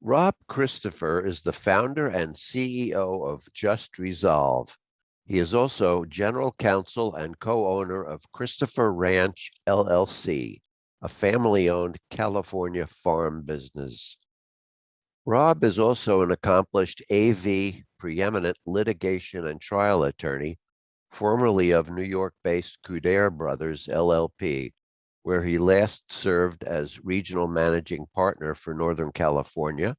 Rob Christopher is the founder and CEO of Just Resolve. He is also general counsel and co-owner of Christopher Ranch, LLC, a family-owned California farm business. Rob is also an accomplished AV preeminent litigation and trial attorney, formerly of New York-based Couder Brothers, LLP, where he last served as regional managing partner for Northern California,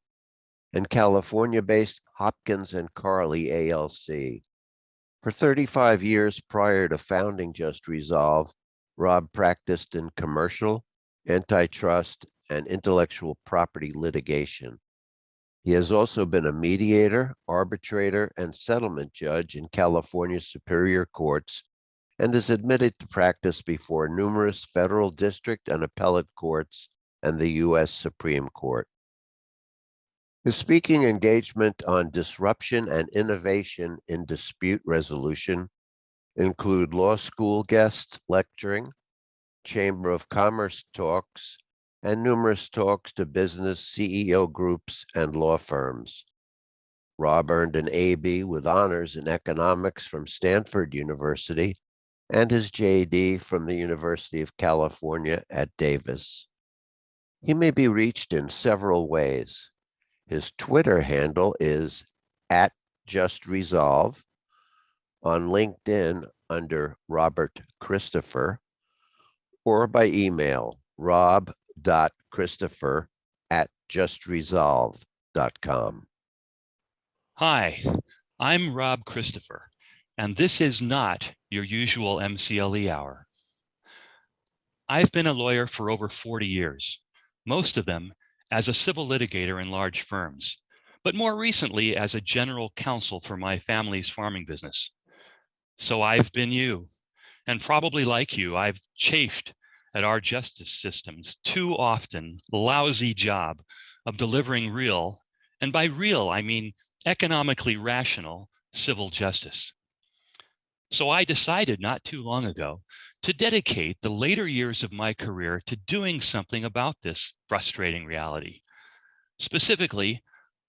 and California-based Hopkins and Carley, ALC. For 35 years prior to founding Just Resolve, Rob practiced in commercial, antitrust, and intellectual property litigation. He has also been a mediator, arbitrator, and settlement judge in California's superior courts and is admitted to practice before numerous federal district and appellate courts and the U.S. Supreme Court. His speaking engagement on disruption and innovation in dispute resolution include law school guest lecturing, Chamber of Commerce talks, and numerous talks to business CEO groups and law firms. Rob earned an AB with honors in economics from Stanford University and his JD from the University of California at Davis. He may be reached in several ways. His Twitter handle is @JustResolve, on LinkedIn under Robert Christopher, or by email rob.christopher@justresolve.com. Hi, I'm Rob Christopher, and this is not your usual MCLE hour. I've been a lawyer for over 40 years, most of them as a civil litigator in large firms, but more recently as a general counsel for my family's farming business. So I've been you, and probably like you, I've chafed at our justice system's too often lousy job of delivering real, and by real, I mean economically rational civil justice. So I decided not too long ago to dedicate the later years of my career to doing something about this frustrating reality. Specifically,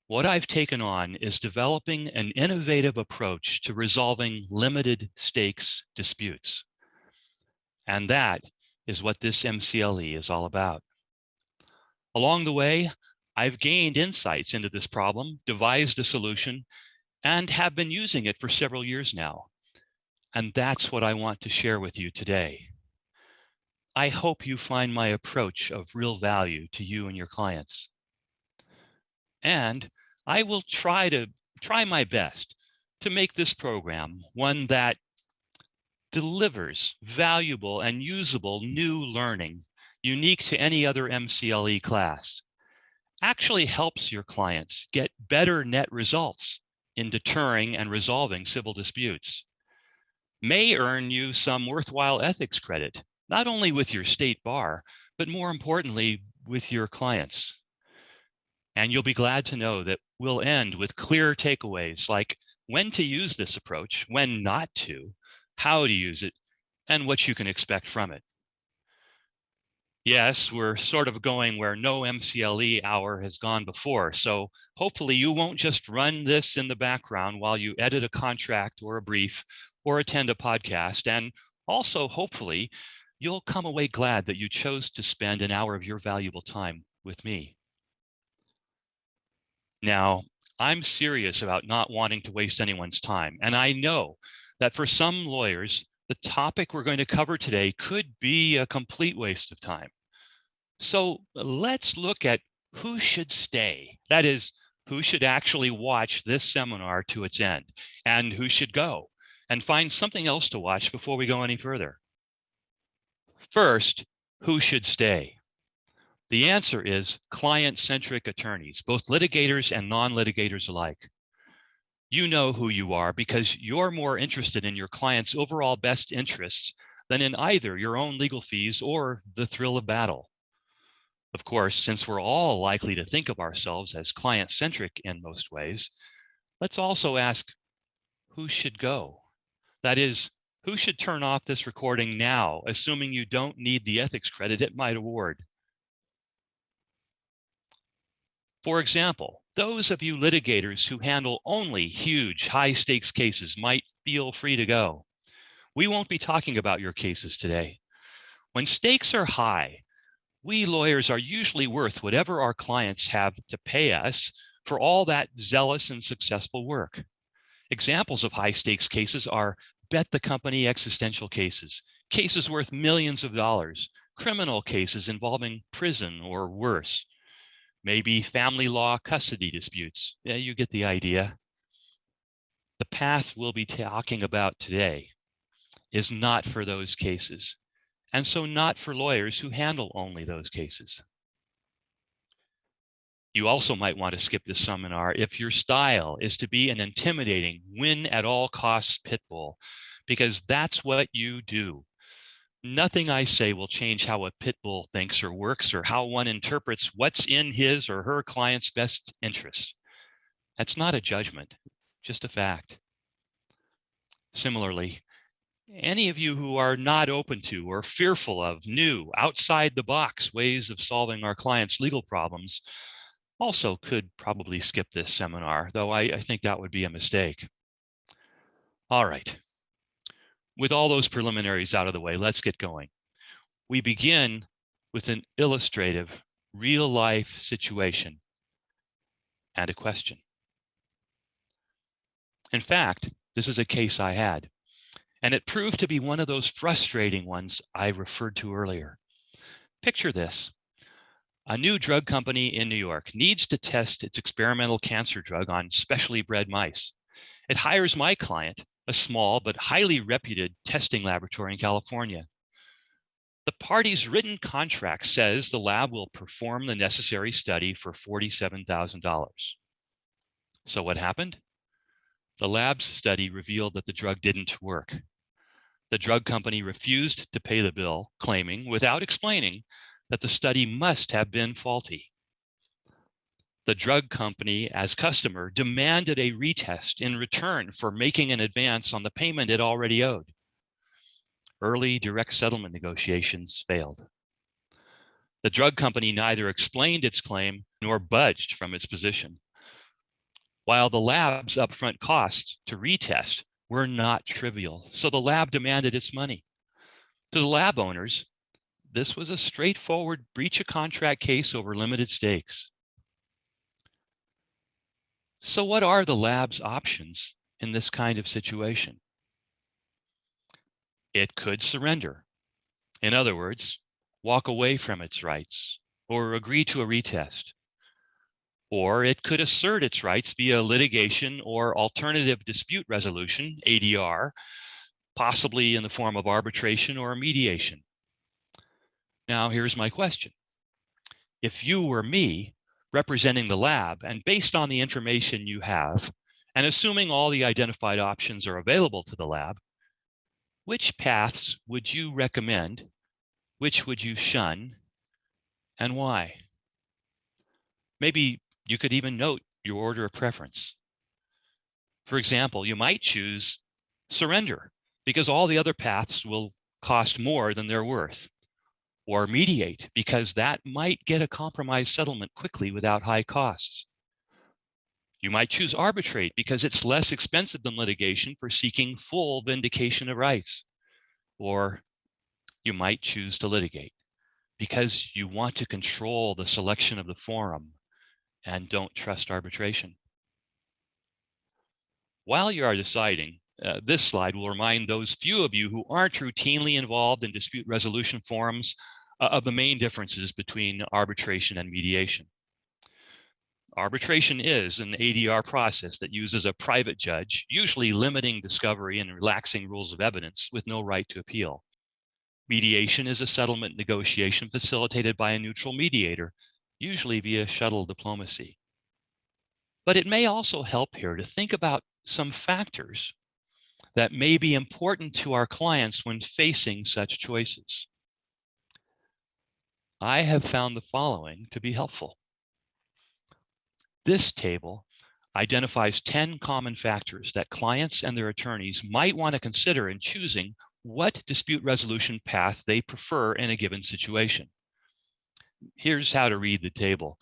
what I've taken on is developing an innovative approach to resolving limited stakes disputes. And that is what this MCLE is all about. Along the way, I've gained insights into this problem, devised a solution, and have been using it for several years now. And that's what I want to share with you today. I hope you find my approach of real value to you and your clients. And I will try my best to make this program one that delivers valuable and usable new learning unique to any other MCLE class, actually helps your clients get better net results in deterring and resolving civil disputes, may earn you some worthwhile ethics credit, not only with your state bar, but more importantly, with your clients. And you'll be glad to know that we'll end with clear takeaways like when to use this approach, when not to, how to use it, and what you can expect from it. Yes, we're sort of going where no MCLE hour has gone before. So hopefully you won't just run this in the background while you edit a contract or a brief or attend a podcast. And also, hopefully, you'll come away glad that you chose to spend an hour of your valuable time with me. Now, I'm serious about not wanting to waste anyone's time. And I know that for some lawyers, the topic we're going to cover today could be a complete waste of time. So let's look at who should stay. That is, who should actually watch this seminar to its end, and who should go and find something else to watch before we go any further. First, who should stay? The answer is client-centric attorneys, both litigators and non-litigators alike. You know who you are because you're more interested in your client's overall best interests than in either your own legal fees or the thrill of battle. Of course, since we're all likely to think of ourselves as client-centric in most ways, let's also ask, who should go? That is, who should turn off this recording now, assuming you don't need the ethics credit it might award? For example, those of you litigators who handle only huge, high-stakes cases might feel free to go. We won't be talking about your cases today. When stakes are high, we lawyers are usually worth whatever our clients have to pay us for all that zealous and successful work. Examples of high-stakes cases are bet the company existential cases, cases worth millions of dollars, criminal cases involving prison or worse, maybe family law custody disputes. Yeah, you get the idea. The path we'll be talking about today is not for those cases, and so not for lawyers who handle only those cases. You also might want to skip this seminar if your style is to be an intimidating, win-at-all-costs pit bull, because that's what you do. Nothing I say will change how a pit bull thinks or works or how one interprets what's in his or her client's best interest. That's not a judgment, just a fact. Similarly, any of you who are not open to or fearful of new, outside-the-box ways of solving our clients' legal problems also could probably skip this seminar, though I think that would be a mistake. All right. With all those preliminaries out of the way, let's get going. We begin with an illustrative, real-life situation and a question. In fact, this is a case I had, and it proved to be one of those frustrating ones I referred to earlier. Picture this. A new drug company in New York needs to test its experimental cancer drug on specially bred mice. It hires my client, a small but highly reputed testing laboratory in California. The party's written contract says the lab will perform the necessary study for $47,000. So what happened? The lab's study revealed that the drug didn't work. The drug company refused to pay the bill, claiming, without explaining, that the study must have been faulty. The drug company, as customer, demanded a retest in return for making an advance on the payment it already owed. Early direct settlement negotiations failed. The drug company neither explained its claim nor budged from its position, while the lab's upfront costs to retest were not trivial, so the lab demanded its money. To the lab owners, this was a straightforward breach of contract case over limited stakes. So what are the lab's options in this kind of situation? It could surrender. In other words, walk away from its rights or agree to a retest. Or it could assert its rights via litigation or alternative dispute resolution, ADR, possibly in the form of arbitration or mediation. Now, here's my question. If you were me, representing the lab, and based on the information you have, and assuming all the identified options are available to the lab, which paths would you recommend? Which would you shun? And why? Maybe you could even note your order of preference. For example, you might choose surrender because all the other paths will cost more than they're worth, or mediate because that might get a compromise settlement quickly without high costs. You might choose arbitrate because it's less expensive than litigation for seeking full vindication of rights. Or you might choose to litigate because you want to control the selection of the forum and don't trust arbitration. While you are deciding, this slide will remind those few of you who aren't routinely involved in dispute resolution forums of the main differences between arbitration and mediation. Arbitration is an ADR process that uses a private judge, usually limiting discovery and relaxing rules of evidence with no right to appeal. Mediation is a settlement negotiation facilitated by a neutral mediator, usually via shuttle diplomacy. But it may also help here to think about some factors that may be important to our clients when facing such choices. I have found the following to be helpful. This table identifies 10 common factors that clients and their attorneys might want to consider in choosing what dispute resolution path they prefer in a given situation. Here's how to read the table.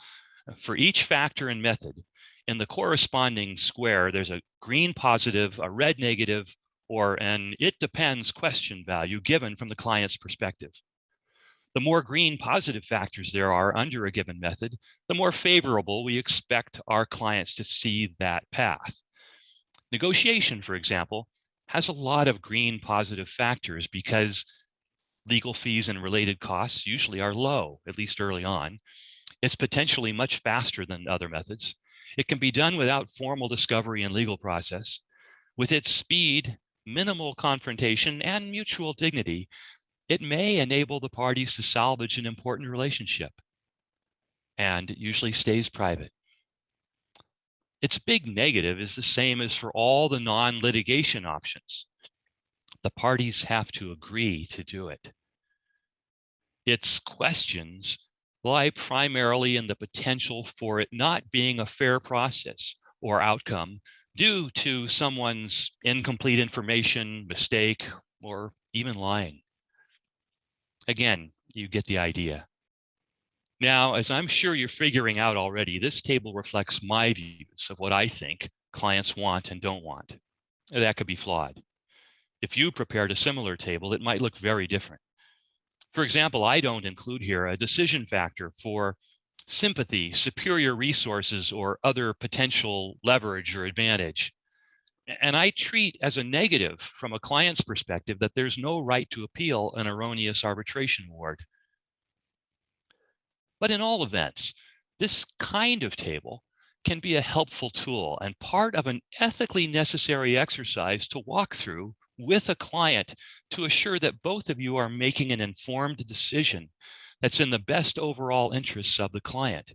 For each factor and method, in the corresponding square, there's a green positive, a red negative, or an it depends question value given from the client's perspective. The more green positive factors there are under a given method, the more favorable we expect our clients to see that path. Negotiation, for example, has a lot of green positive factors because legal fees and related costs usually are low, at least early on. It's potentially much faster than other methods. It can be done without formal discovery and legal process. With its speed, minimal confrontation, and mutual dignity, it may enable the parties to salvage an important relationship. And it usually stays private. Its big negative is the same as for all the non-litigation options. The parties have to agree to do it. Its questions lie primarily in the potential for it not being a fair process or outcome due to someone's incomplete information, mistake, or even lying. Again, you get the idea. Now, as I'm sure you're figuring out already, this table reflects my views of what I think clients want and don't want. That could be flawed. If you prepared a similar table, it might look very different. For example, I don't include here a decision factor for sympathy, superior resources, or other potential leverage or advantage. And I treat as a negative from a client's perspective that there's no right to appeal an erroneous arbitration award. But in all events, this kind of table can be a helpful tool and part of an ethically necessary exercise to walk through with a client to assure that both of you are making an informed decision that's in the best overall interests of the client.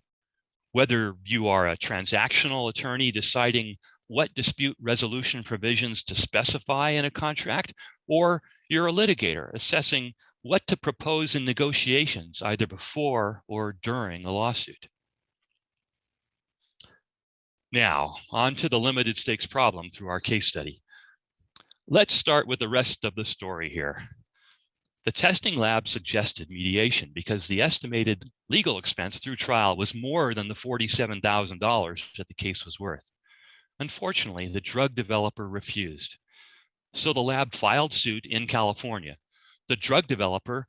Whether you are a transactional attorney deciding what dispute resolution provisions to specify in a contract, or you're a litigator assessing what to propose in negotiations either before or during a lawsuit. Now, on to the limited stakes problem through our case study. Let's start with the rest of the story here. The testing lab suggested mediation because the estimated legal expense through trial was more than the $47,000 that the case was worth. Unfortunately, the drug developer refused. So the lab filed suit in California. The drug developer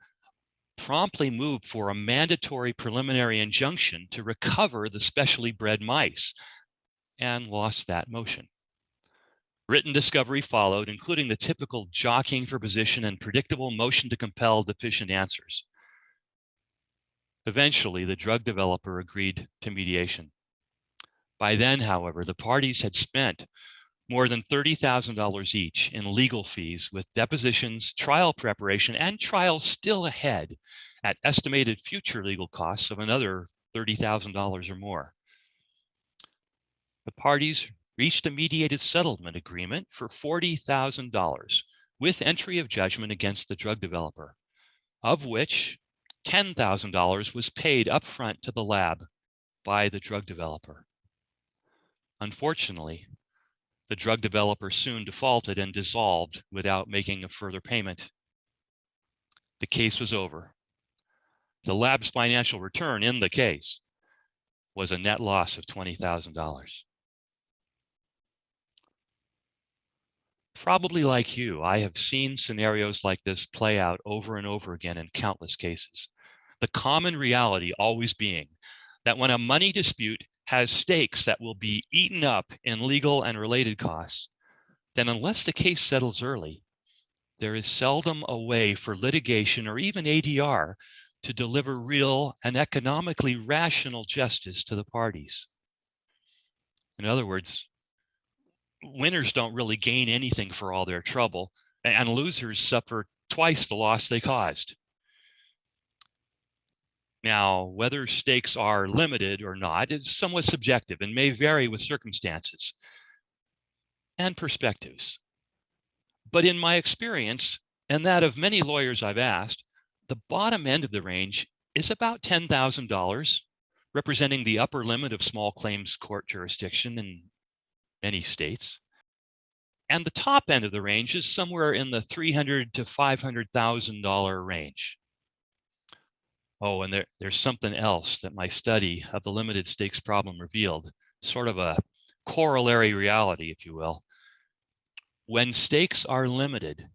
promptly moved for a mandatory preliminary injunction to recover the specially bred mice and lost that motion. Written discovery followed, including the typical jockeying for position and predictable motion to compel deficient answers. Eventually, the drug developer agreed to mediation. By then, however, the parties had spent more than $30,000 each in legal fees with depositions, trial preparation, and trials still ahead at estimated future legal costs of another $30,000 or more. The parties reached a mediated settlement agreement for $40,000 with entry of judgment against the drug developer, of which $10,000 was paid upfront to the lab by the drug developer. Unfortunately, the drug developer soon defaulted and dissolved without making a further payment. The case was over. The lab's financial return in the case was a net loss of $20,000. Probably like you, I have seen scenarios like this play out over and over again in countless cases. The common reality always being that when a money dispute has stakes that will be eaten up in legal and related costs, then unless the case settles early, there is seldom a way for litigation or even ADR to deliver real and economically rational justice to the parties. In other words, winners don't really gain anything for all their trouble, and losers suffer twice the loss they caused. Now, whether stakes are limited or not is somewhat subjective and may vary with circumstances and perspectives. But in my experience, and that of many lawyers I've asked, the bottom end of the range is about $10,000, representing the upper limit of small claims court jurisdiction in many states. And the top end of the range is somewhere in the $300,000 to $500,000 range. Oh, and there's something else that my study of the limited stakes problem revealed, sort of a corollary reality, if you will. When stakes are limited,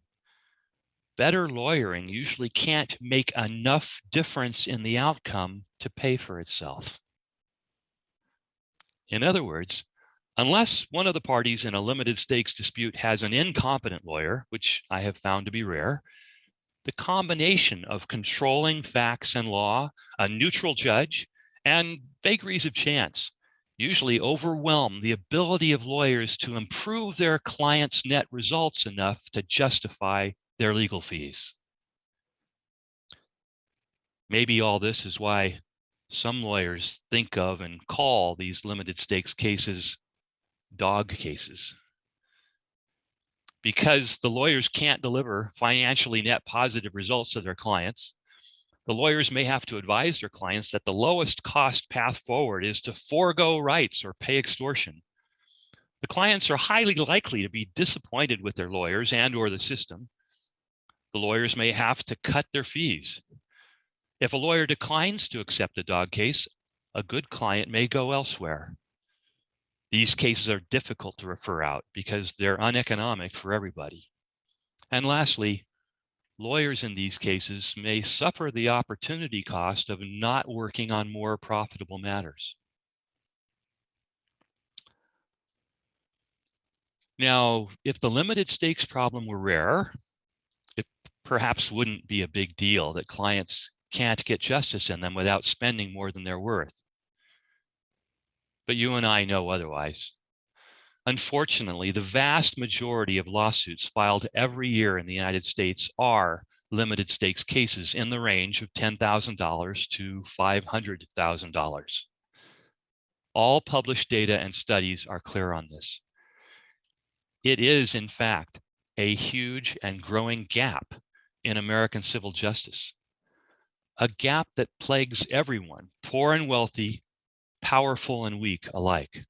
better lawyering usually can't make enough difference in the outcome to pay for itself. In other words, unless one of the parties in a limited stakes dispute has an incompetent lawyer, which I have found to be rare, the combination of controlling facts and law, a neutral judge, and vagaries of chance usually overwhelm the ability of lawyers to improve their clients' net results enough to justify their legal fees. Maybe all this is why some lawyers think of and call these limited stakes cases dog cases. Because the lawyers can't deliver financially net positive results to their clients, the lawyers may have to advise their clients that the lowest cost path forward is to forego rights or pay extortion. The clients are highly likely to be disappointed with their lawyers and or the system. The lawyers may have to cut their fees. If a lawyer declines to accept a dog case, a good client may go elsewhere. These cases are difficult to refer out because they're uneconomic for everybody. And lastly, lawyers in these cases may suffer the opportunity cost of not working on more profitable matters. Now, if the limited stakes problem were rare, it perhaps wouldn't be a big deal that clients can't get justice in them without spending more than they're worth. But you and I know otherwise. Unfortunately, the vast majority of lawsuits filed every year in the United States are limited stakes cases in the range of $10,000 to $500,000. All published data and studies are clear on this. It is, in fact, a huge and growing gap in American civil justice, a gap that plagues everyone, poor and wealthy, powerful and weak alike.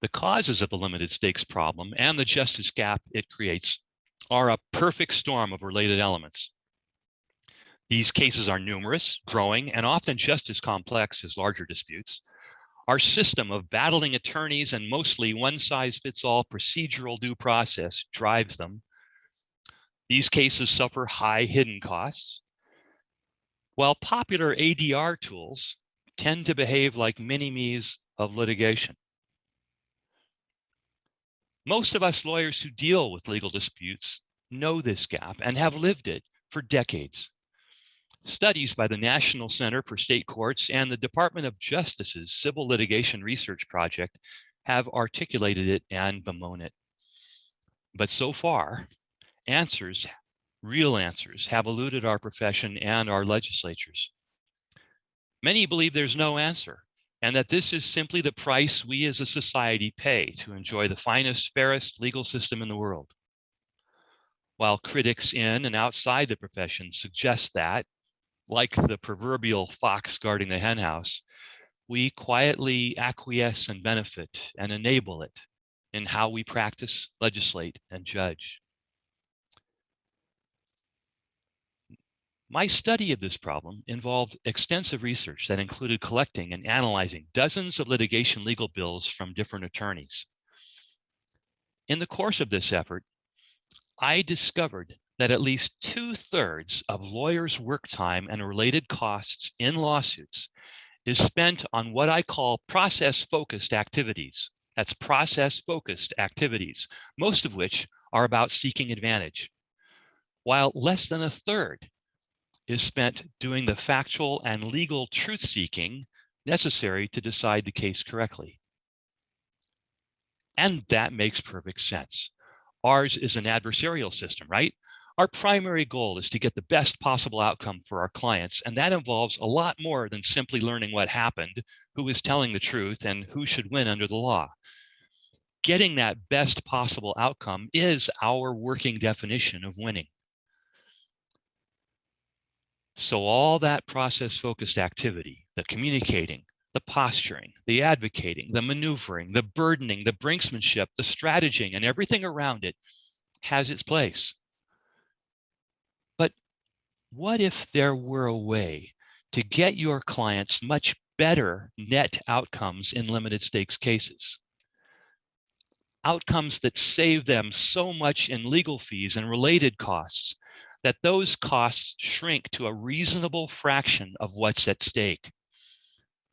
The causes of the limited stakes problem and the justice gap it creates are a perfect storm of related elements. These cases are numerous, growing, and often just as complex as larger disputes. Our system of battling attorneys and mostly one-size-fits-all procedural due process drives them. These cases suffer high hidden costs, while popular ADR tools tend to behave like mini-me's of litigation. Most of us lawyers who deal with legal disputes know this gap and have lived it for decades. Studies by the National Center for State Courts and the Department of Justice's Civil Litigation Research Project have articulated it and bemoan it. But so far, real answers, have eluded our profession and our legislatures. Many believe there's no answer, and that this is simply the price we as a society pay to enjoy the finest, fairest legal system in the world. While critics in and outside the profession suggest that, like the proverbial fox guarding the henhouse, we quietly acquiesce and benefit and enable it in how we practice, legislate, and judge. My study of this problem involved extensive research that included collecting and analyzing dozens of litigation legal bills from different attorneys. In the course of this effort, I discovered that at least 2/3 of lawyers' work time and related costs in lawsuits is spent on what I call process-focused activities. That's process-focused activities, most of which are about seeking advantage, while less than 1/3 is spent doing the factual and legal truth-seeking necessary to decide the case correctly. And that makes perfect sense. Ours is an adversarial system, right? Our primary goal is to get the best possible outcome for our clients, and that involves a lot more than simply learning what happened, who is telling the truth, and who should win under the law. Getting that best possible outcome is our working definition of winning. So all that process-focused activity, the communicating, the posturing, the advocating, the maneuvering, the burdening, the brinksmanship, the strategizing, and everything around it has its place. But what if there were a way to get your clients much better net outcomes in limited stakes cases? Outcomes that save them so much in legal fees and related costs that those costs shrink to a reasonable fraction of what's at stake,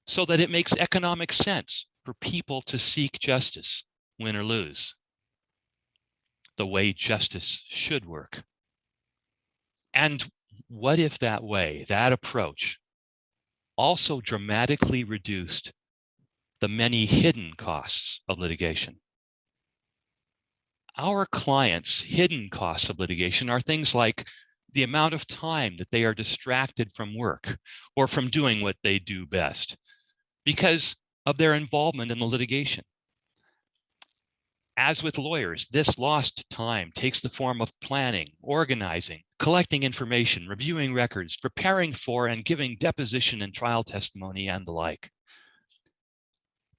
so that it makes economic sense for people to seek justice, win or lose, the way justice should work. And what if that way, that approach, also dramatically reduced the many hidden costs of litigation? Our clients' hidden costs of litigation are things like the amount of time that they are distracted from work or from doing what they do best because of their involvement in the litigation. As with lawyers, this lost time takes the form of planning, organizing, collecting information, reviewing records, preparing for and giving deposition and trial testimony, and the like.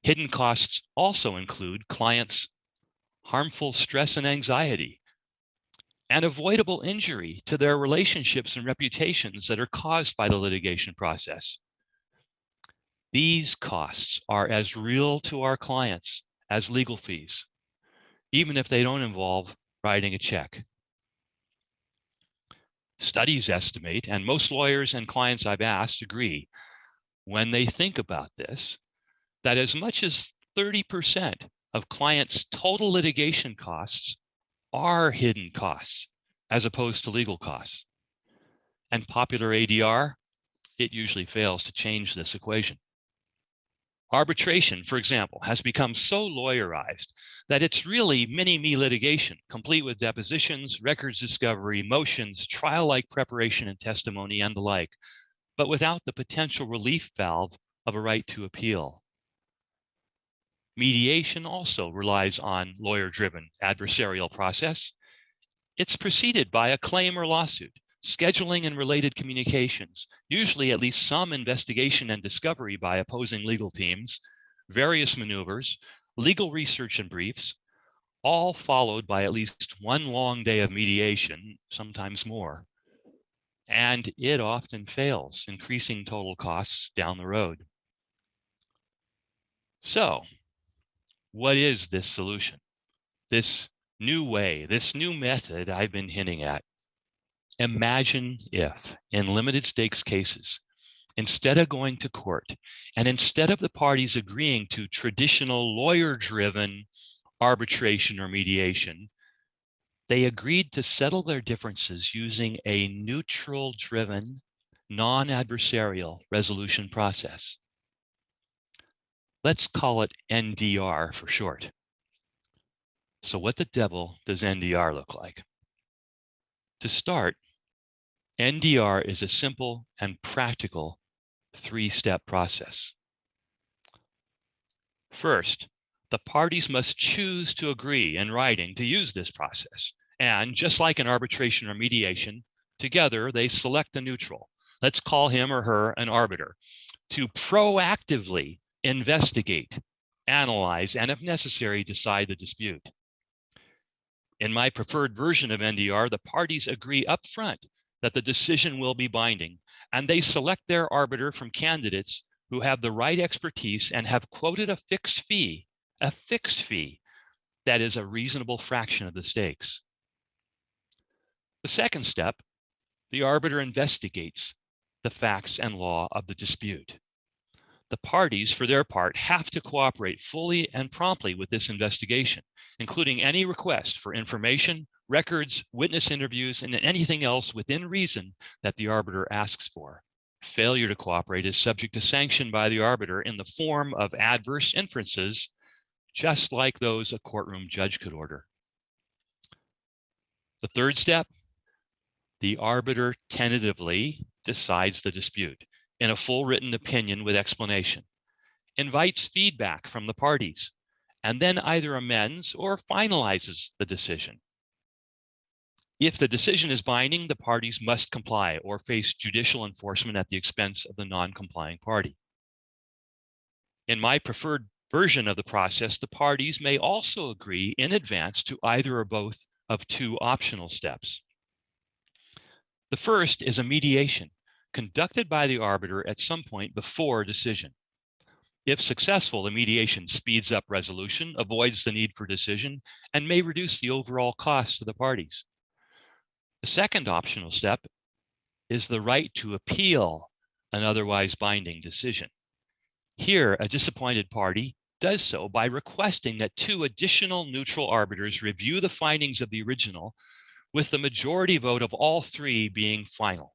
Hidden costs also include clients' harmful stress and anxiety, and avoidable injury to their relationships and reputations that are caused by the litigation process. These costs are as real to our clients as legal fees, even if they don't involve writing a check. Studies estimate, and most lawyers and clients I've asked agree, when they think about this, that as much as 30% of clients' total litigation costs are hidden costs as opposed to legal costs. And popular ADR, it usually fails to change this equation. Arbitration, for example, has become so lawyerized that it's really mini-me litigation, complete with depositions, records discovery, motions, trial-like preparation and testimony, and the like, but without the potential relief valve of a right to appeal. Mediation also relies on lawyer-driven adversarial process. It's preceded by a claim or lawsuit, scheduling and related communications, usually at least some investigation and discovery by opposing legal teams, various maneuvers, legal research and briefs, all followed by at least one long day of mediation, sometimes more. And it often fails, increasing total costs down the road. So, what is this solution? This new way, this new method I've been hinting at? Imagine if, in limited stakes cases, instead of going to court and instead of the parties agreeing to traditional lawyer-driven arbitration or mediation, they agreed to settle their differences using a neutral-driven, non-adversarial resolution process. Let's call it NDR for short. So what the devil does NDR look like? To start, NDR is a simple and practical three-step process. First, the parties must choose to agree in writing to use this process. And just like in arbitration or mediation, together they select a neutral. Let's call him or her an arbiter, to proactively investigate, analyze, and if necessary, decide the dispute. In my preferred version of NDR, the parties agree up front that the decision will be binding, and they select their arbiter from candidates who have the right expertise and have quoted a fixed fee that is a reasonable fraction of the stakes. The second step, the arbiter investigates the facts and law of the dispute. The parties, for their part, have to cooperate fully and promptly with this investigation, including any request for information, records, witness interviews, and anything else within reason that the arbiter asks for. Failure to cooperate is subject to sanction by the arbiter in the form of adverse inferences, just like those a courtroom judge could order. The third step, the arbiter tentatively decides the dispute in a full written opinion with explanation, invites feedback from the parties, and then either amends or finalizes the decision. If the decision is binding, the parties must comply or face judicial enforcement at the expense of the non-complying party. In my preferred version of the process, the parties may also agree in advance to either or both of two optional steps. The first is a mediation conducted by the arbiter at some point before a decision. If successful, the mediation speeds up resolution, avoids the need for decision, and may reduce the overall cost to the parties. The second optional step is the right to appeal an otherwise binding decision. Here, a disappointed party does so by requesting that 2 additional neutral arbiters review the findings of the original, with the majority vote of all 3 being final.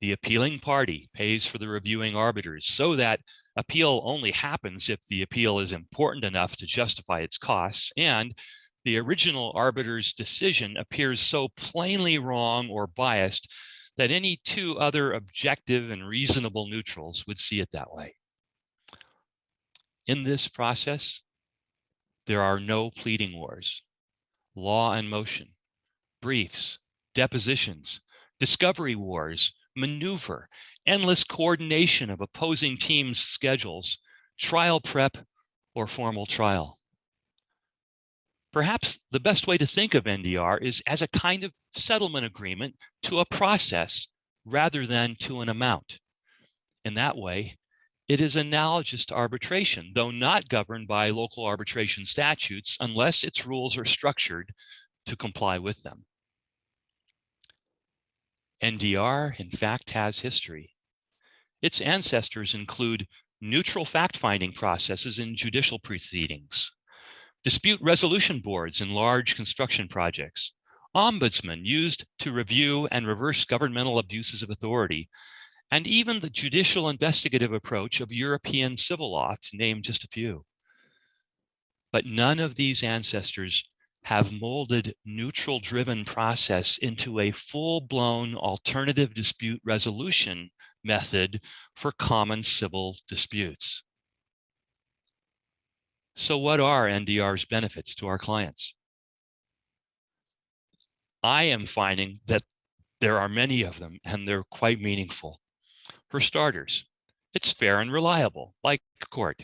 The appealing party pays for the reviewing arbiters so that appeal only happens if the appeal is important enough to justify its costs, and the original arbiter's decision appears so plainly wrong or biased that any 2 other objective and reasonable neutrals would see it that way. In this process, there are no pleading wars, law and motion, briefs, depositions, discovery wars, maneuver, endless coordination of opposing teams' schedules, trial prep, or formal trial. Perhaps the best way to think of NDR is as a kind of settlement agreement to a process rather than to an amount. In that way, it is analogous to arbitration, though not governed by local arbitration statutes unless its rules are structured to comply with them. NDR, in fact, has history. Its ancestors include neutral fact-finding processes in judicial proceedings, dispute resolution boards in large construction projects, ombudsmen used to review and reverse governmental abuses of authority, and even the judicial investigative approach of European civil law, to name just a few. But none of these ancestors have molded neutral-driven process into a full-blown alternative dispute resolution method for common civil disputes. So what are NDR's benefits to our clients? I am finding that there are many of them, and they're quite meaningful. For starters, it's fair and reliable, like court.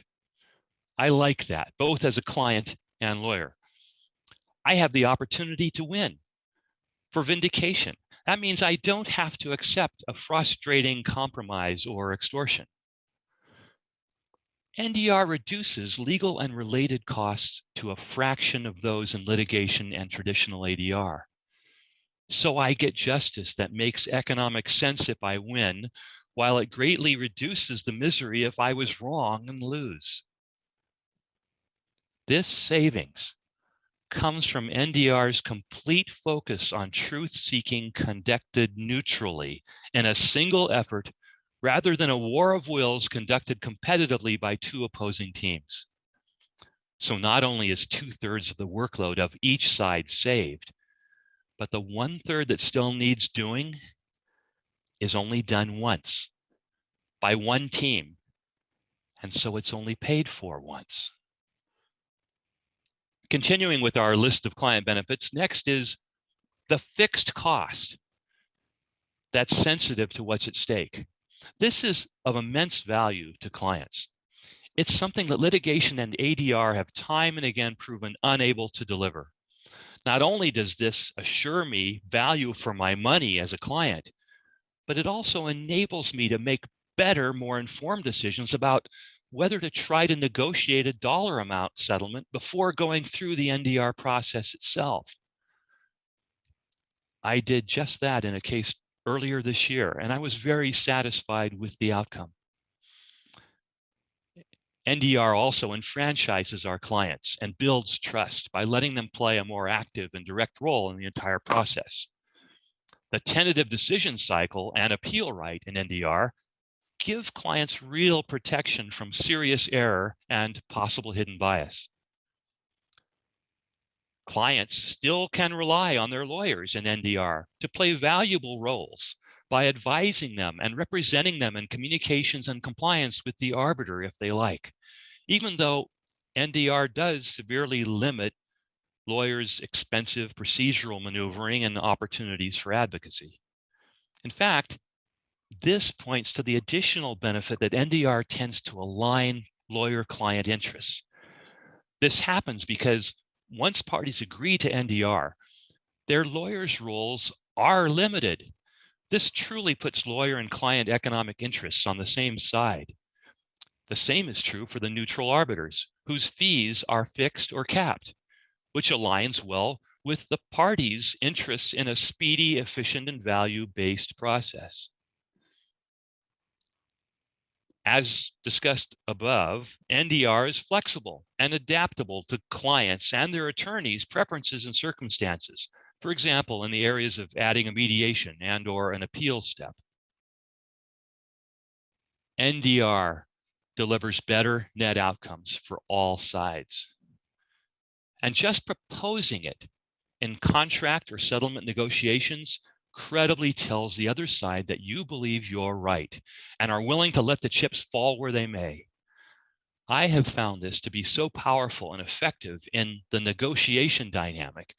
I like that, both as a client and lawyer. I have the opportunity to win. For vindication, that means I don't have to accept a frustrating compromise or extortion. NDR reduces legal and related costs to a fraction of those in litigation and traditional ADR. So I get justice that makes economic sense if I win, while it greatly reduces the misery if I was wrong and lose. This savings comes from NDR's complete focus on truth-seeking conducted neutrally in a single effort, rather than a war of wills conducted competitively by 2 opposing teams. So not only is 2/3 of the workload of each side saved, but the 1/3 that still needs doing is only done once by 1 team, and so it's only paid for once. Continuing with our list of client benefits, next is the fixed cost that's sensitive to what's at stake. This is of immense value to clients. It's something that litigation and ADR have time and again proven unable to deliver. Not only does this assure me value for my money as a client, but it also enables me to make better, more informed decisions about whether to try to negotiate a dollar amount settlement before going through the NDR process itself. I did just that in a case earlier this year, and I was very satisfied with the outcome. NDR also enfranchises our clients and builds trust by letting them play a more active and direct role in the entire process. The tentative decision cycle and appeal right in NDR give clients real protection from serious error and possible hidden bias. Clients still can rely on their lawyers in NDR to play valuable roles by advising them and representing them in communications and compliance with the arbiter if they like, even though NDR does severely limit lawyers' expensive procedural maneuvering and opportunities for advocacy. In fact, this points to the additional benefit that NDR tends to align lawyer-client interests. This happens because once parties agree to NDR, their lawyers' roles are limited. This truly puts lawyer and client economic interests on the same side. The same is true for the neutral arbiters, whose fees are fixed or capped, which aligns well with the parties' interests in a speedy, efficient, and value-based process. As discussed above, NDR is flexible and adaptable to clients and their attorneys' preferences and circumstances. For example, in the areas of adding a mediation and/or an appeal step. NDR delivers better net outcomes for all sides. And just proposing it in contract or settlement negotiations credibly tells the other side that you believe you're right and are willing to let the chips fall where they may. I have found this to be so powerful and effective in the negotiation dynamic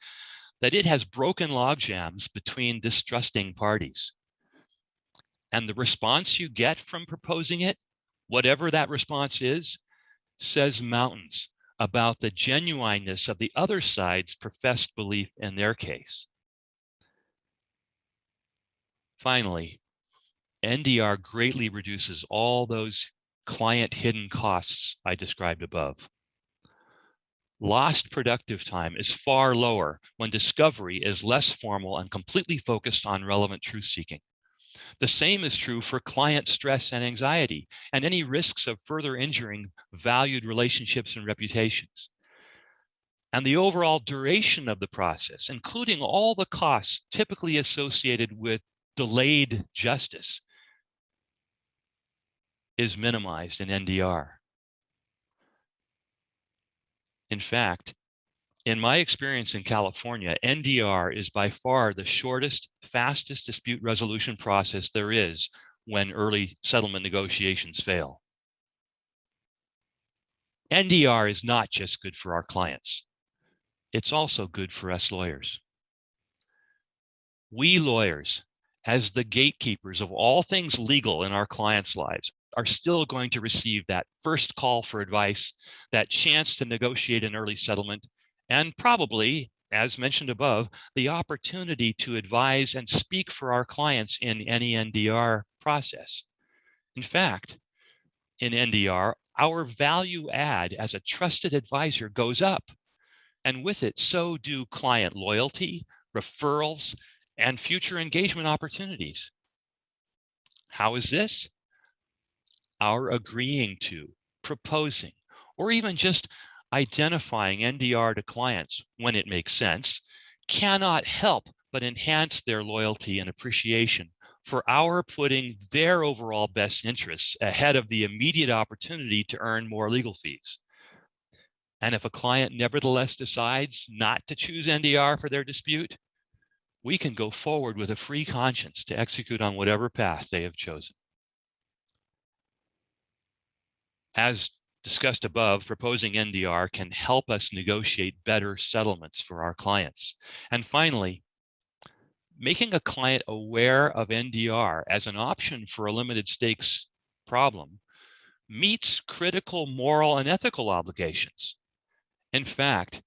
that it has broken logjams between distrusting parties. And the response you get from proposing it, whatever that response is, says mountains about the genuineness of the other side's professed belief in their case. Finally, NDR greatly reduces all those client hidden costs I described above. Lost productive time is far lower when discovery is less formal and completely focused on relevant truth seeking. The same is true for client stress and anxiety and any risks of further injuring valued relationships and reputations. And the overall duration of the process, including all the costs typically associated with delayed justice, is minimized in NDR. In fact, in my experience in California, NDR is by far the shortest, fastest dispute resolution process there is when early settlement negotiations fail. NDR is not just good for our clients. It's also good for us lawyers. We lawyers, as the gatekeepers of all things legal in our clients' lives, are still going to receive that first call for advice, that chance to negotiate an early settlement, and probably, as mentioned above, the opportunity to advise and speak for our clients in any NDR process. In fact, in NDR, our value add as a trusted advisor goes up, and with it, so do client loyalty, referrals, and future engagement opportunities. How is this? Our agreeing to, proposing, or even just identifying NDR to clients when it makes sense cannot help but enhance their loyalty and appreciation for our putting their overall best interests ahead of the immediate opportunity to earn more legal fees. And if a client nevertheless decides not to choose NDR for their dispute, we can go forward with a free conscience to execute on whatever path they have chosen. As discussed above, proposing NDR can help us negotiate better settlements for our clients. And finally, making a client aware of NDR as an option for a limited stakes problem meets critical moral and ethical obligations. In fact,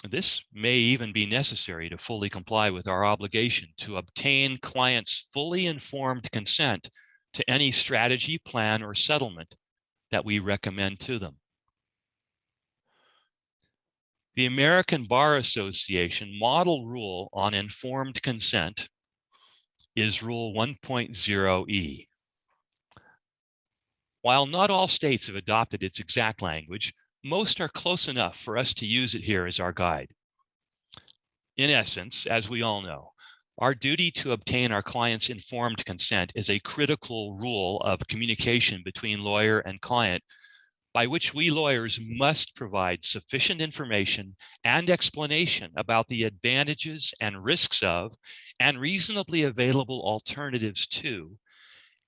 this may even be necessary to fully comply with our obligation to obtain clients' fully informed consent to any strategy, plan, or settlement that we recommend to them. The American Bar Association model rule on informed consent is Rule 1.0E. While not all states have adopted its exact language, most are close enough for us to use it here as our guide. In essence, as we all know, our duty to obtain our client's informed consent is a critical rule of communication between lawyer and client, by which we lawyers must provide sufficient information and explanation about the advantages and risks of, and reasonably available alternatives to,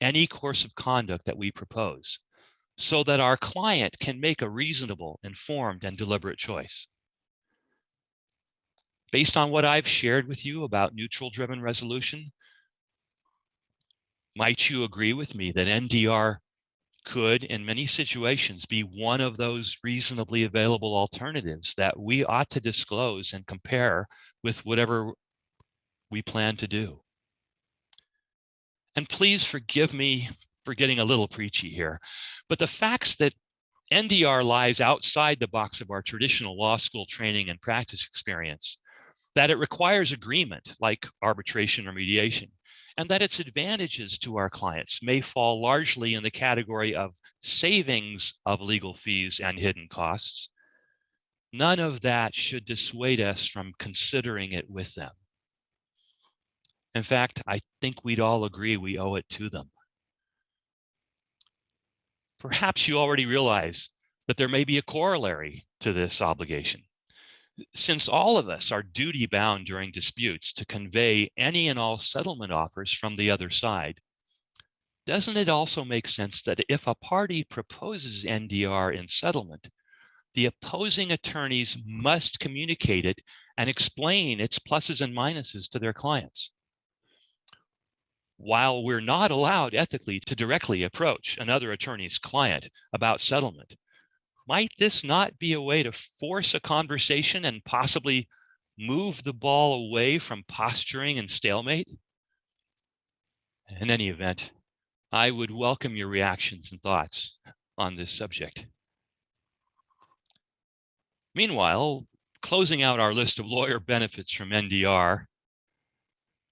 any course of conduct that we propose, so that our client can make a reasonable, informed, and deliberate choice. Based on what I've shared with you about neutral-driven resolution, might you agree with me that NDR could, in many situations, be one of those reasonably available alternatives that we ought to disclose and compare with whatever we plan to do. And please forgive me for getting a little preachy here, but the facts that NDR lies outside the box of our traditional law school training and practice experience, that it requires agreement like arbitration or mediation, and that its advantages to our clients may fall largely in the category of savings of legal fees and hidden costs, none of that should dissuade us from considering it with them. In fact, I think we'd all agree we owe it to them. Perhaps you already realize that there may be a corollary to this obligation. Since all of us are duty-bound during disputes to convey any and all settlement offers from the other side, doesn't it also make sense that if a party proposes NDR in settlement, the opposing attorneys must communicate it and explain its pluses and minuses to their clients? While we're not allowed ethically to directly approach another attorney's client about settlement, might this not be a way to force a conversation and possibly move the ball away from posturing and stalemate? In any event, I would welcome your reactions and thoughts on this subject. Meanwhile, closing out our list of lawyer benefits from NDR,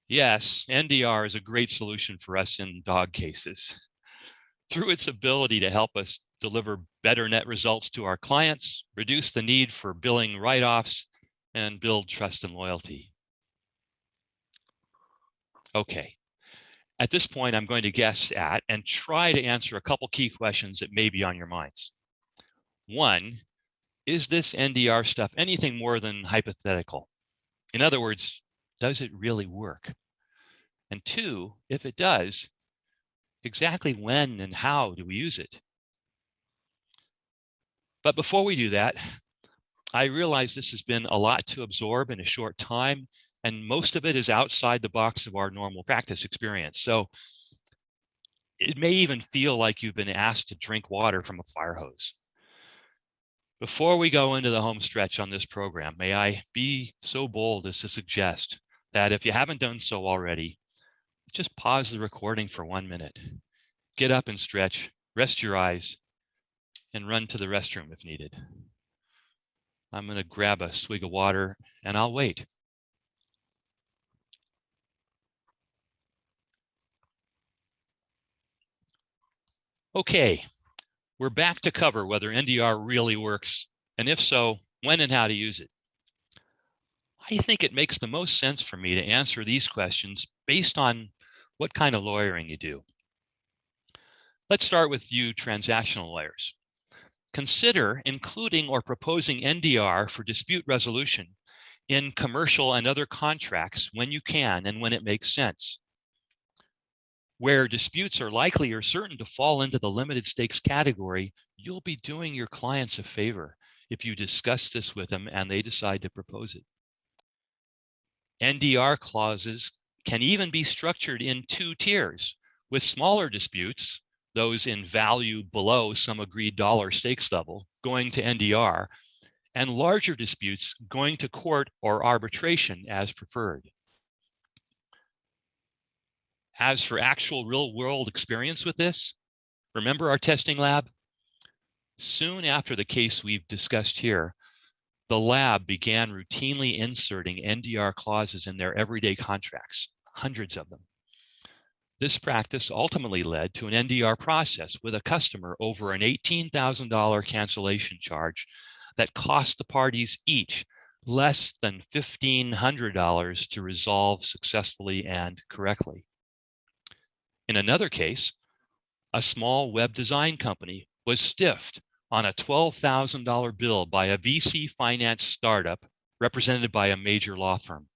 yes, NDR is a great solution for us in dog cases. Through its ability to help us deliver better net results to our clients, reduce the need for billing write-offs, and build trust and loyalty. Okay, at this point, I'm going to guess at and try to answer a couple key questions that may be on your minds. One, is this NDR stuff anything more than hypothetical? In other words, does it really work? And two, if it does, exactly when and how do we use it? But before we do that, I realize this has been a lot to absorb in a short time, and most of it is outside the box of our normal practice experience. So it may even feel like you've been asked to drink water from a fire hose. Before we go into the home stretch on this program, may I be so bold as to suggest that if you haven't done so already, just pause the recording for 1 minute. Get up and stretch, rest your eyes, and run to the restroom if needed. I'm going to grab a swig of water and I'll wait. Okay, we're back to cover whether NDR really works, and if so, when and how to use it. I think it makes the most sense for me to answer these questions based on what kind of lawyering you do. Let's start with you transactional lawyers. Consider including or proposing NDR for dispute resolution in commercial and other contracts when you can and when it makes sense. Where disputes are likely or certain to fall into the limited stakes category, you'll be doing your clients a favor if you discuss this with them and they decide to propose it. NDR clauses can even be structured in 2 tiers, with smaller disputes, those in value below some agreed dollar stakes level, going to NDR, and larger disputes going to court or arbitration as preferred. As for actual real-world experience with this, remember our testing lab? Soon after the case we've discussed here, the lab began routinely inserting NDR clauses in their everyday contracts, hundreds of them. This practice ultimately led to an NDR process with a customer over an $18,000 cancellation charge that cost the parties each less than $1,500 to resolve successfully and correctly. In another case, a small web design company was stiffed on a $12,000 bill by a VC finance startup represented by a major law firm.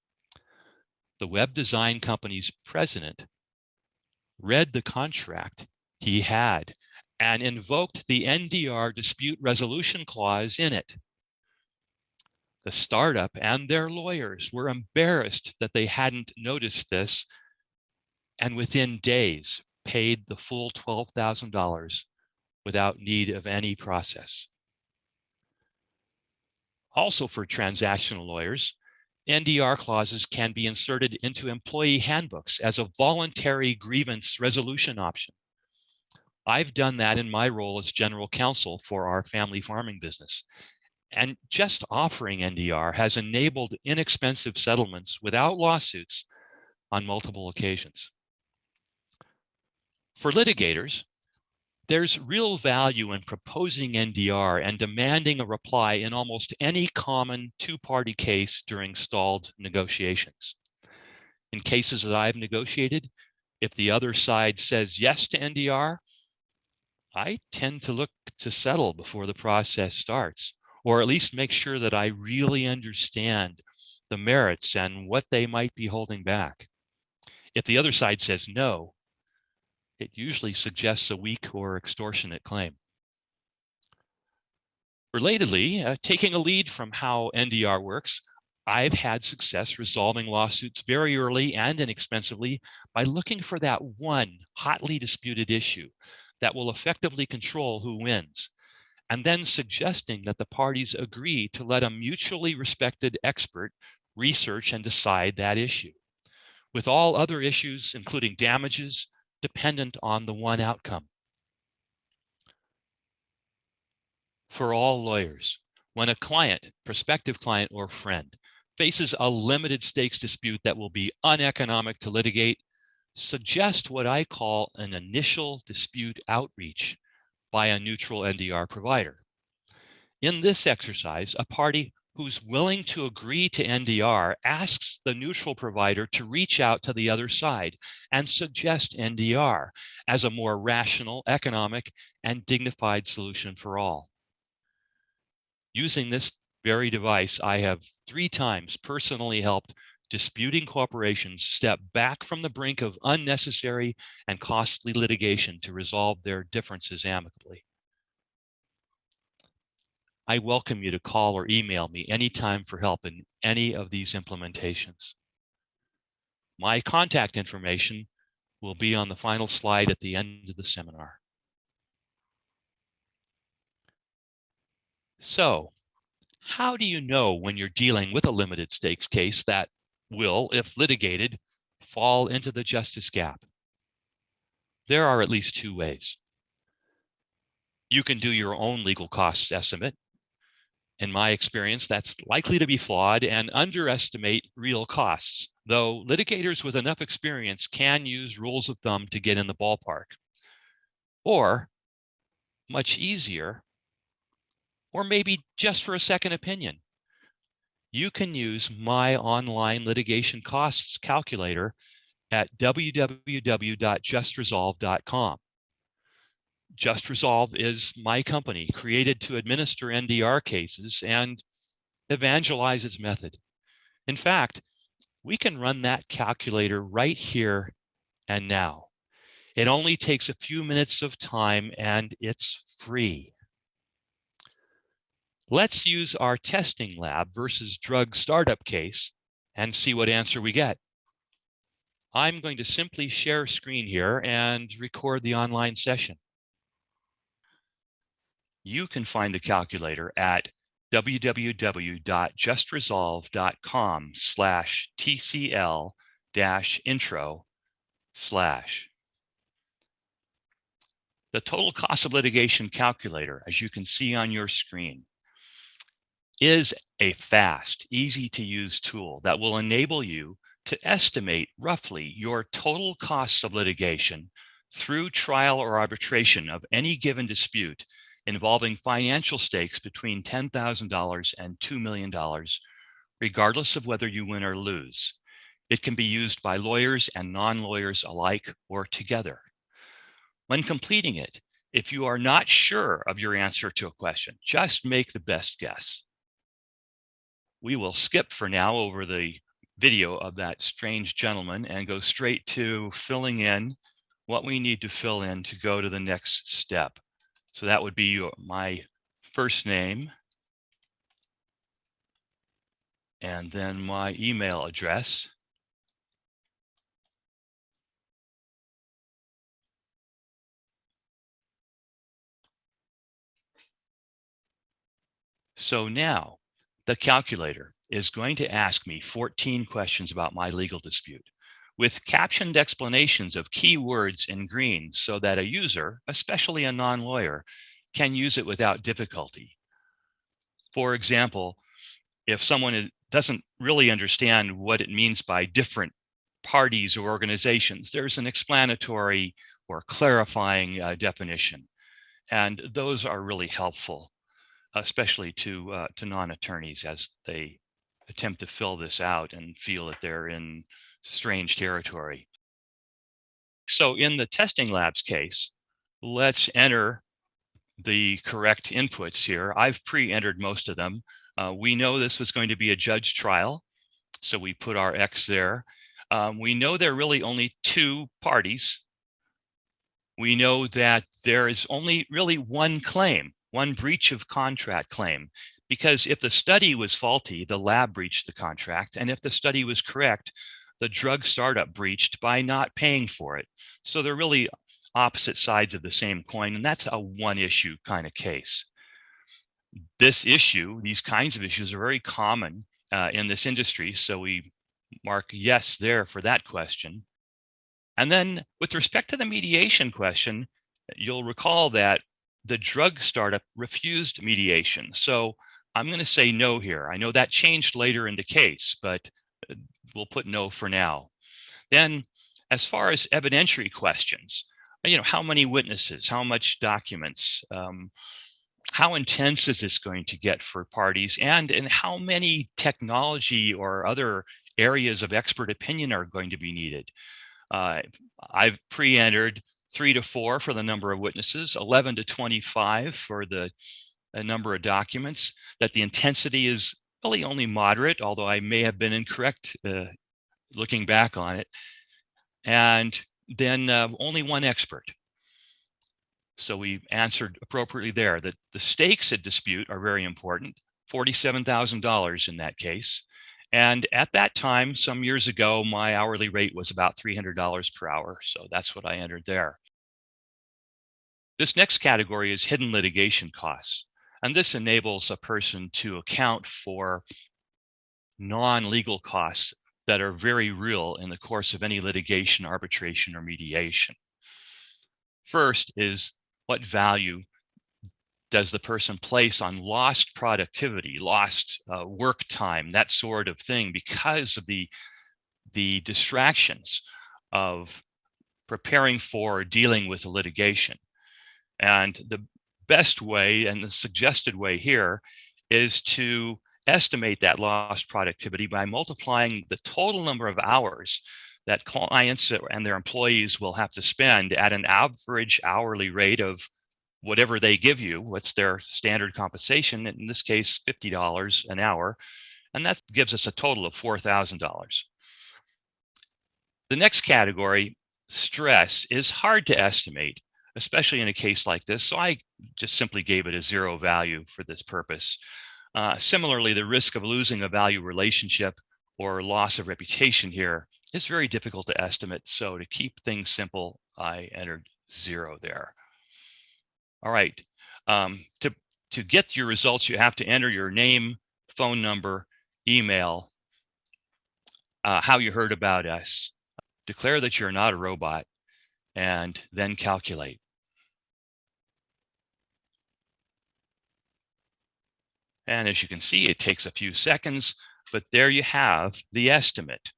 The web design company's president read the contract he had and invoked the NDR dispute resolution clause in it. The startup and their lawyers were embarrassed that they hadn't noticed this, and within days paid the full $12,000 without need of any process. Also for transactional lawyers, NDR clauses can be inserted into employee handbooks as a voluntary grievance resolution option. I've done that in my role as general counsel for our family farming business. And just offering NDR has enabled inexpensive settlements without lawsuits on multiple occasions. For litigators, there's real value in proposing NDR and demanding a reply in almost any common two-party case during stalled negotiations. In cases that I've negotiated, if the other side says yes to NDR, I tend to look to settle before the process starts, or at least make sure that I really understand the merits and what they might be holding back. If the other side says no, it usually suggests a weak or extortionate claim. Relatedly, taking a lead from how NDR works, I've had success resolving lawsuits very early and inexpensively by looking for that one hotly disputed issue that will effectively control who wins, and then suggesting that the parties agree to let a mutually respected expert research and decide that issue, with all other issues, including damages, dependent on the one outcome. For all lawyers, when a client, prospective client or friend, faces a limited stakes dispute that will be uneconomic to litigate, suggest what I call an initial dispute outreach by a neutral NDR provider. In this exercise, a party who's willing to agree to NDR asks the neutral provider to reach out to the other side and suggest NDR as a more rational, economic, and dignified solution for all. Using this very device, I have 3 times personally helped disputing corporations step back from the brink of unnecessary and costly litigation to resolve their differences amicably. I welcome you to call or email me anytime for help in any of these implementations. My contact information will be on the final slide at the end of the seminar. So, how do you know when you're dealing with a limited stakes case that will, if litigated, fall into the justice gap? There are at least 2 ways. You can do your own legal cost estimate. In my experience, that's likely to be flawed and underestimate real costs, though litigators with enough experience can use rules of thumb to get in the ballpark. Or, much easier, or maybe just for a second opinion, you can use my online litigation costs calculator at www.justresolve.com. JustResolve is my company created to administer NDR cases and evangelize its method. In fact, we can run that calculator right here and now. It only takes a few minutes of time and it's free. Let's use our testing lab versus drug startup case and see what answer we get. I'm going to simply share screen here and record the online session. You can find the calculator at www.justresolve.com/TCL-intro/. The total cost of litigation calculator, as you can see on your screen, is a fast, easy to use tool that will enable you to estimate roughly your total costs of litigation through trial or arbitration of any given dispute involving financial stakes between $10,000 and $2 million, regardless of whether you win or lose. It can be used by lawyers and non-lawyers alike or together. When completing it, if you are not sure of your answer to a question, just make the best guess. We will skip for now over the video of that strange gentleman and go straight to filling in what we need to fill in to go to the next step. So that would be my first name and then my email address. So now the calculator is going to ask me 14 questions about my legal dispute with captioned explanations of key words in green so that a user, especially a non-lawyer, can use it without difficulty. For example, if someone doesn't really understand what it means by different parties or organizations, there's an explanatory or clarifying definition. And those are really helpful, especially to non-attorneys as they attempt to fill this out and feel that they're in strange territory. So in the testing labs case, let's enter the correct inputs here. I've pre-entered most of them. We know this was going to be a judge trial, so we put our X there. We know there are really only two parties. We know that there is only really one claim, one breach of contract claim, because if the study was faulty, the lab breached the contract, and if the study was correct, the drug startup breached by not paying for it. So they're really opposite sides of the same coin, and that's a one issue kind of case. This issue, these kinds of issues are very common in this industry, so we mark yes there for that question. And then with respect to the mediation question, you'll recall that the drug startup refused mediation. So I'm going to say no here. I know that changed later in the case, but we'll put no for now. Then as far as evidentiary questions, how many witnesses, how much documents, how intense is this going to get for parties, and how many technology or other areas of expert opinion are going to be needed? I've pre-entered 3 to 4 for the number of witnesses, 11 to 25 for the number of documents, that the intensity is really only moderate, although I may have been incorrect looking back on it, and then only one expert. So we answered appropriately there. That the stakes at dispute are very important, $47,000 in that case. And at that time, some years ago, my hourly rate was about $300 per hour. So that's what I entered there. This next category is hidden litigation costs. And this enables a person to account for non-legal costs that are very real in the course of any litigation, arbitration, or mediation. First is, what value does the person place on lost productivity, lost work time, that sort of thing, because of the distractions of preparing for or dealing with a litigation? And the best way and the suggested way here is to estimate that lost productivity by multiplying the total number of hours that clients and their employees will have to spend at an average hourly rate of whatever they give you. What's their standard compensation? In this case, $50 an hour. And that gives us a total of $4,000. The next category, stress, is hard to estimate, especially in a case like this. So I just simply gave it a 0 value for this purpose. Similarly, the risk of losing a value relationship or loss of reputation here is very difficult to estimate. So to keep things simple, I entered 0 there. All right, to get your results, you have to enter your name, phone number, email, how you heard about us, declare that you're not a robot, and then calculate. And as you can see, it takes a few seconds, but there you have the estimate.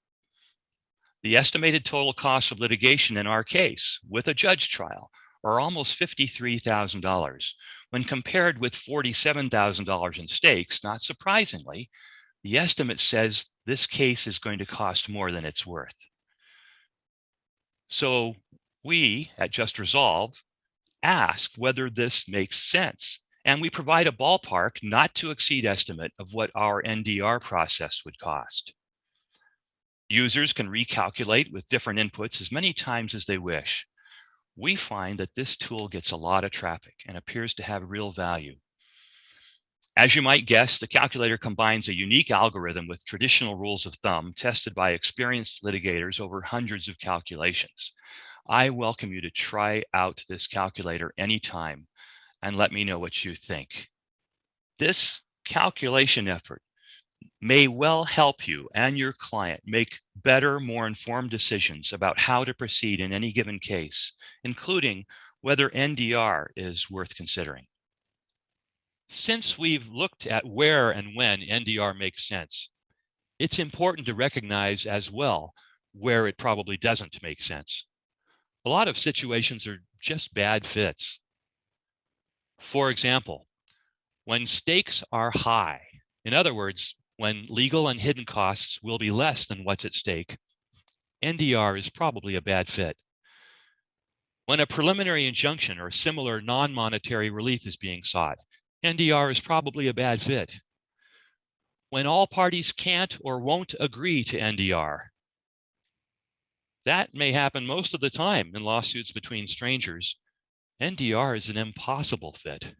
The estimated total cost of litigation in our case with a judge trial are almost $53,000. When compared with $47,000 in stakes, not surprisingly, the estimate says this case is going to cost more than it's worth. So we at Just Resolve ask whether this makes sense, and we provide a ballpark not to exceed estimate of what our NDR process would cost. Users can recalculate with different inputs as many times as they wish. We find that this tool gets a lot of traffic and appears to have real value. As you might guess, the calculator combines a unique algorithm with traditional rules of thumb tested by experienced litigators over hundreds of calculations. I welcome you to try out this calculator anytime and let me know what you think. This calculation effort may well help you and your client make better, more informed decisions about how to proceed in any given case, including whether NDR is worth considering. Since we've looked at where and when NDR makes sense, it's important to recognize as well where it probably doesn't make sense. A lot of situations are just bad fits. For example, when stakes are high, in other words, when legal and hidden costs will be less than what's at stake, NDR is probably a bad fit. When a preliminary injunction or similar non-monetary relief is being sought, NDR is probably a bad fit. When all parties can't or won't agree to NDR, that may happen most of the time in lawsuits between strangers. NDR is an impossible fit.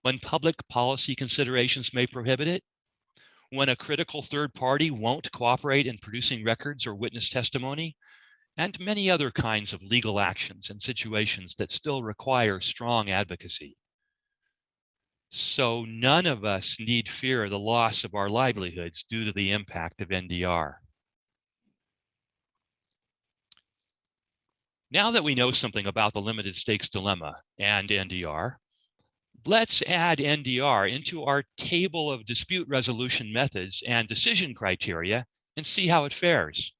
When public policy considerations may prohibit it, when a critical third party won't cooperate in producing records or witness testimony, and many other kinds of legal actions and situations that still require strong advocacy. So none of us need fear the loss of our livelihoods due to the impact of NDR. Now that we know something about the limited stakes dilemma and NDR, let's add NDR into our table of dispute resolution methods and decision criteria and see how it fares.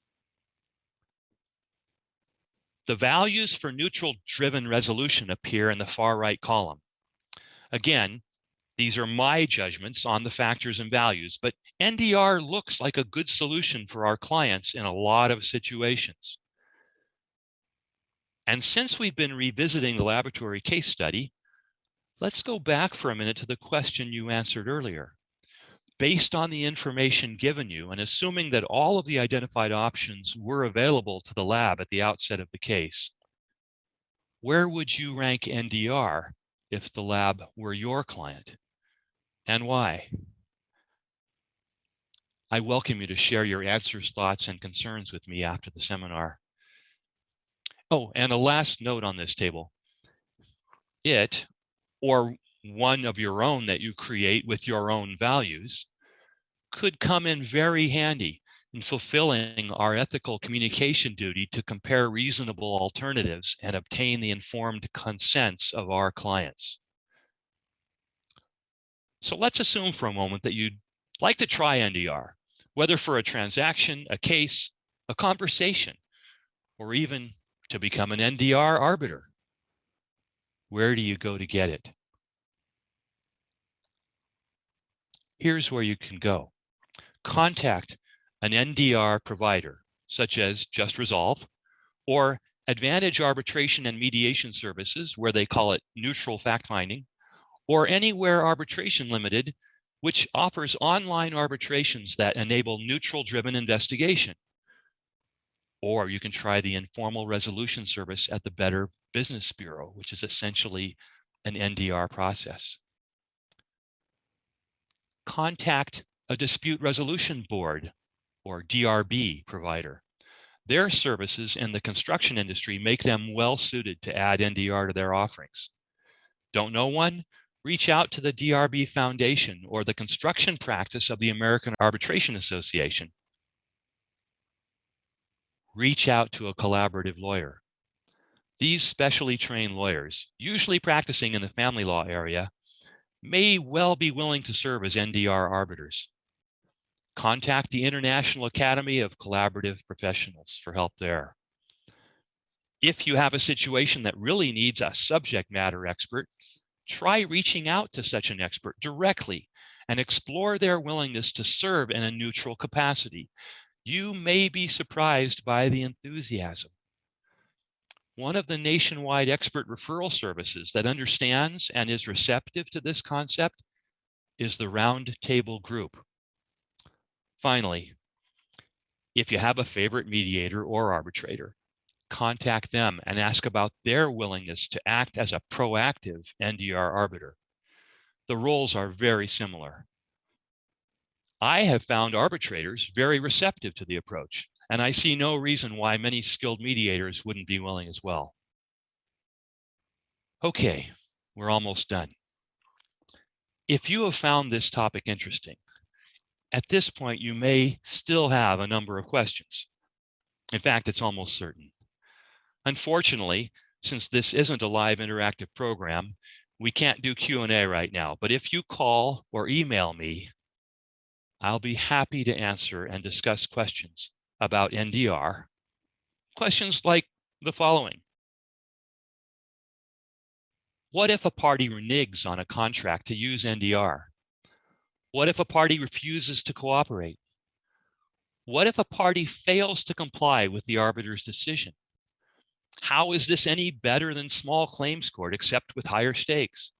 The values for neutral-driven resolution appear in the far right column. Again, these are my judgments on the factors and values, but NDR looks like a good solution for our clients in a lot of situations. And since we've been revisiting the laboratory case study, let's go back for a minute to the question you answered earlier. Based on the information given you and assuming that all of the identified options were available to the lab at the outset of the case, where would you rank NDR if the lab were your client, and why? I welcome you to share your answers, thoughts, and concerns with me after the seminar. Oh, and a last note on this table. It, or one of your own that you create with your own values, could come in very handy in fulfilling our ethical communication duty to compare reasonable alternatives and obtain the informed consents of our clients. So let's assume for a moment that you'd like to try NDR, whether for a transaction, a case, a conversation, or even to become an NDR arbiter. Where do you go to get it? Here's where you can go. Contact an NDR provider, such as Just Resolve, or Advantage Arbitration and Mediation Services, where they call it neutral fact-finding, or Anywhere Arbitration Limited, which offers online arbitrations that enable neutral-driven investigation. Or you can try the informal resolution service at the Better Business Bureau, which is essentially an NDR process. Contact a dispute resolution board or DRB provider. Their services in the construction industry make them well suited to add NDR to their offerings. Don't know one? Reach out to the DRB Foundation or the construction practice of the American Arbitration Association. Reach out to a collaborative lawyer. These specially trained lawyers, usually practicing in the family law area, may well be willing to serve as NDR arbiters. Contact the International Academy of Collaborative Professionals for help there. If you have a situation that really needs a subject matter expert, try reaching out to such an expert directly and explore their willingness to serve in a neutral capacity. You may be surprised by the enthusiasm. One of the nationwide expert referral services that understands and is receptive to this concept is the Round Table Group. Finally, if you have a favorite mediator or arbitrator, contact them and ask about their willingness to act as a proactive NDR arbiter. The roles are very similar. I have found arbitrators very receptive to the approach, and I see no reason why many skilled mediators wouldn't be willing as well. Okay, we're almost done. If you have found this topic interesting, At this point, you may still have a number of questions. In fact, it's almost certain. Unfortunately, since this isn't a live interactive program, we can't do Q&A right now. But if you call or email me, I'll be happy to answer and discuss questions about NDR. Questions like the following. What if a party reneges on a contract to use NDR? What if a party refuses to cooperate? What if a party fails to comply with the arbiter's decision? How is this any better than small claims court except with higher stakes?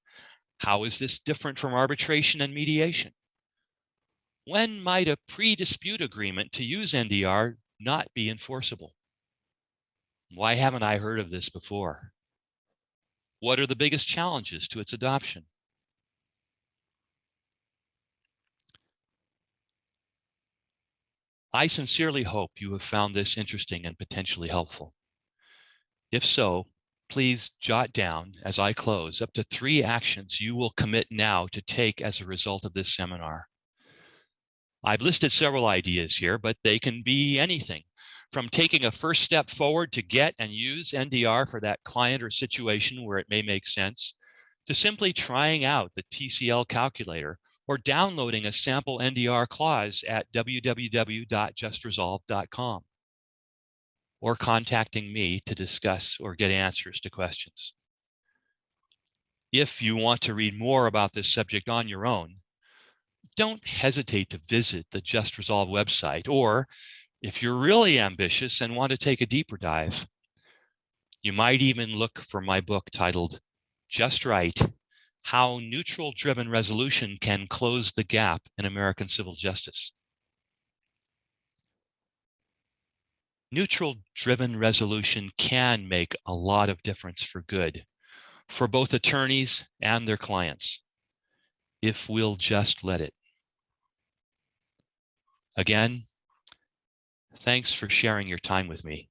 How is this different from arbitration and mediation? When might a pre-dispute agreement to use NDR not be enforceable? Why haven't I heard of this before? What are the biggest challenges to its adoption? I sincerely hope you have found this interesting and potentially helpful. If so, please jot down, as I close, up to 3 actions you will commit now to take as a result of this seminar. I've listed several ideas here, but they can be anything from taking a first step forward to get and use NDR for that client or situation where it may make sense, to simply trying out the TCL calculator or downloading a sample NDR clause at www.justresolve.com, or contacting me to discuss or get answers to questions. If you want to read more about this subject on your own, don't hesitate to visit the Just Resolve website, or if you're really ambitious and want to take a deeper dive, you might even look for my book titled Just Right: How Neutral-Driven Resolution Can Close the Gap in American Civil Justice. Neutral-driven resolution can make a lot of difference for good, for both attorneys and their clients, if we'll just let it. Again, thanks for sharing your time with me.